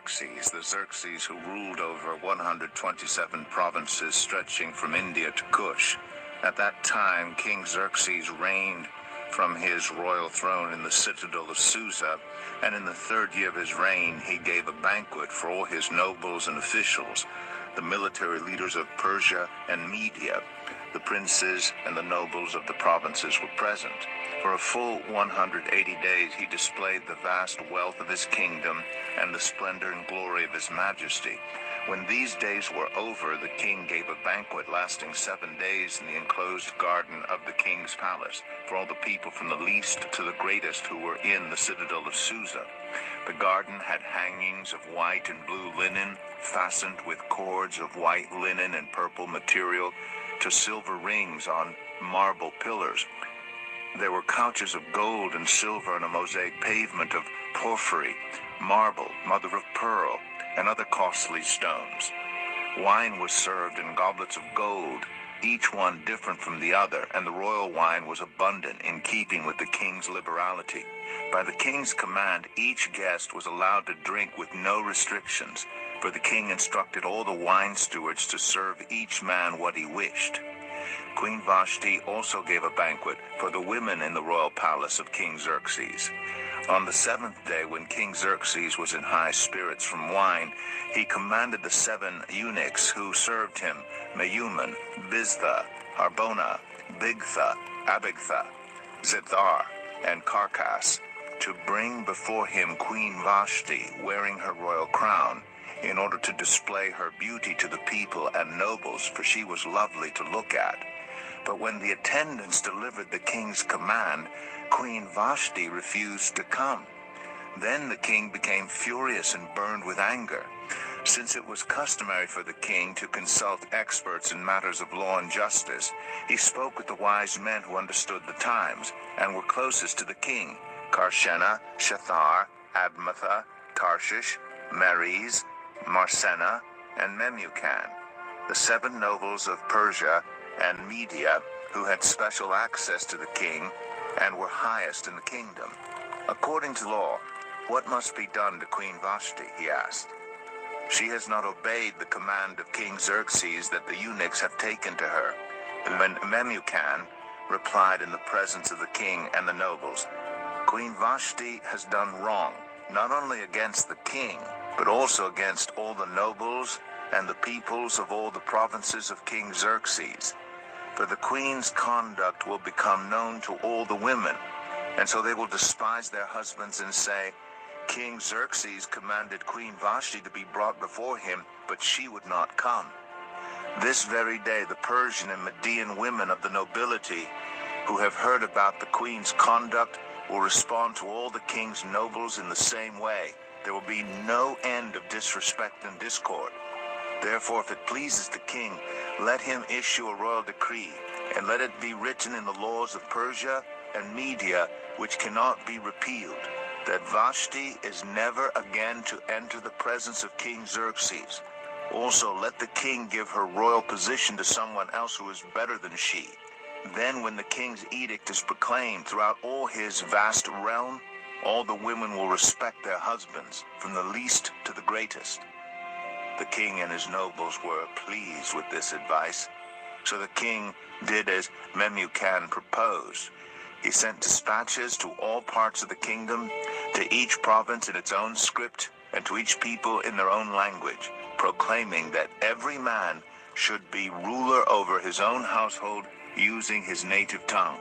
Xerxes, the Xerxes who ruled over 127 provinces stretching from India to Kush. At that time, King Xerxes reigned from his royal throne in the citadel of Susa, and in the 3rd year of his reign he gave a banquet for all his nobles and officials, the military leaders of Persia and Media. The princes and the nobles of the provinces were present. For a full 180 days he displayed the vast wealth of his kingdom and the splendor and glory of his majesty. When these days were over, the king gave a banquet lasting 7 days in the enclosed garden of the king's palace, for all the people from the least to the greatest who were in the citadel of Susa. The garden had hangings of white and blue linen, fastened with cords of white linen and purple material to silver rings on marble pillars. There were couches of gold and silver and a mosaic pavement of porphyry, marble, mother of pearl, and other costly stones. Wine was served in goblets of gold, each one different from the other, and the royal wine was abundant in keeping with the king's liberality. By the king's command, each guest was allowed to drink with no restrictions, for the king instructed all the wine stewards to serve each man what he wished. Queen Vashti also gave a banquet for the women in the royal palace of King Xerxes. On the 7th day, when King Xerxes was in high spirits from wine, he commanded the 7 eunuchs who served him, Mehuman, Biztha, Harbona, Bigtha, Abagtha, Zethar, and Carcass, to bring before him Queen Vashti, wearing her royal crown, in order to display her beauty to the people and nobles, for she was lovely to look at. But when the attendants delivered the king's command, Queen Vashti refused to come. Then the king became furious and burned with anger. Since it was customary for the king to consult experts in matters of law and justice, he spoke with the wise men who understood the times and were closest to the king: Karshena, Shethar, Admatha, Tarshish, Meres, Marsena, and Memucan, the 7 nobles of Persia and Media, who had special access to the king and were highest in the kingdom. According to law, what must be done to Queen Vashti, he asked. She has not obeyed the command of King Xerxes that the eunuchs have taken to her. And when Memucan replied in the presence of the king and the nobles, Queen Vashti has done wrong, not only against the king, but also against all the nobles and the peoples of all the provinces of King Xerxes. For the queen's conduct will become known to all the women, and so they will despise their husbands and say, King Xerxes commanded Queen Vashti to be brought before him, but she would not come. This very day the Persian and Median women of the nobility who have heard about the queen's conduct will respond to all the king's nobles in the same way. There will be no end of disrespect and discord. Therefore, if it pleases the king, let him issue a royal decree, and let it be written in the laws of Persia and Media, which cannot be repealed, that Vashti is never again to enter the presence of King Xerxes. Also, let the king give her royal position to someone else who is better than she. Then, when the king's edict is proclaimed throughout all his vast realm, all the women will respect their husbands, from the least to the greatest. The king and his nobles were pleased with this advice, so the king did as Memucan proposed. He sent dispatches to all parts of the kingdom, to each province in its own script, and to each people in their own language, proclaiming that every man should be ruler over his own household using his native tongue.